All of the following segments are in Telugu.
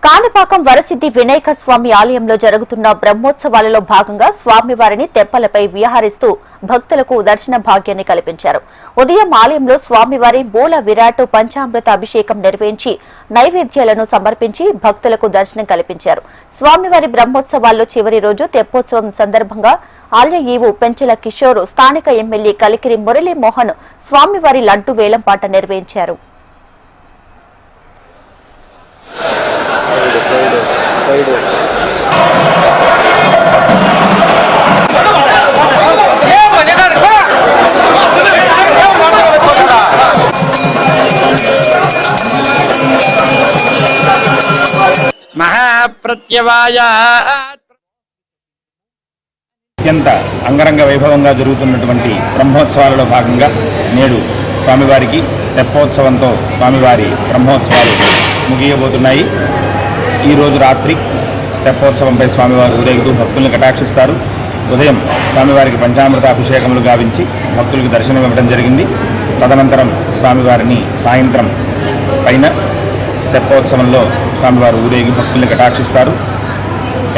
కాణిపాకం వరసిద్ధి వినాయక స్వామి ఆలయంలో జరుగుతున్న బ్రహ్మోత్సవాలలో భాగంగా స్వామివారిని తెప్పలపై విహరిస్తూ భక్తులకు దర్శన భాగ్యాన్ని కల్పించారు. ఉదయం ఆలయంలో స్వామివారి మూల విరాట్ పంచామృత అభిషేకం నిర్వహించి నైవేద్యాలను సమర్పించి భక్తులకు దర్శనం కల్పించారు. స్వామివారి బ్రహ్మోత్సవాల్లో చివరి రోజు తెప్పోత్సవం సందర్భంగా ఆలయ ఈవో పెంచెల కిషోర్, స్థానిక ఎమ్మెల్యే కలికిరి మురళీ మోహన్ స్వామివారి లడ్డు వేలంపాట నిర్వహించారు. మహాప్రత్యవాయ అత్యంత అంగరంగ వైభవంగా జరుగుతున్నటువంటి బ్రహ్మోత్సవాలలో భాగంగా నేడు స్వామివారికి తెప్పోత్సవంతో స్వామివారి బ్రహ్మోత్సవాలు ముగియబోతున్నాయి. ఈరోజు రాత్రి తెప్పోత్సవంపై స్వామివారు ఊరేగుతూ భక్తులను కటాక్షిస్తారు. ఉదయం స్వామివారికి పంచామృత అభిషేకములు గావించి భక్తులకు దర్శనం ఇవ్వడం జరిగింది. తదనంతరం స్వామివారిని సాయంత్రం పైన తెప్పోత్సవంలో స్వామివారు ఊరేగి భక్తుల్ని కటాక్షిస్తారు.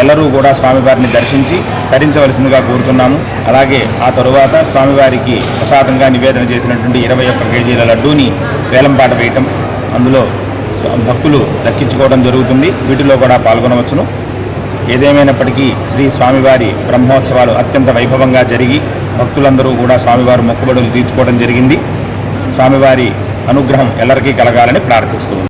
ఎల్లరూ కూడా స్వామివారిని దర్శించి తరించవలసిందిగా కోరుతున్నాము. అలాగే ఆ తరువాత స్వామివారికి ప్రసాదంగా నివేదన చేసినటువంటి 21 కేజీల లడ్డూని వేలంపాట వేయటం, అందులో భక్తులు దక్కించుకోవడం జరుగుతుంది. వీటిలో కూడా పాల్గొనవచ్చును. ఏదేమైనప్పటికీ శ్రీ స్వామివారి బ్రహ్మోత్సవాలు అత్యంత వైభవంగా జరిగి భక్తులందరూ కూడా స్వామివారి మొక్కుబడులు తీర్చుకోవడం జరిగింది. స్వామివారి అనుగ్రహం ఎల్లరికీ కలగాలని ప్రార్థిస్తూ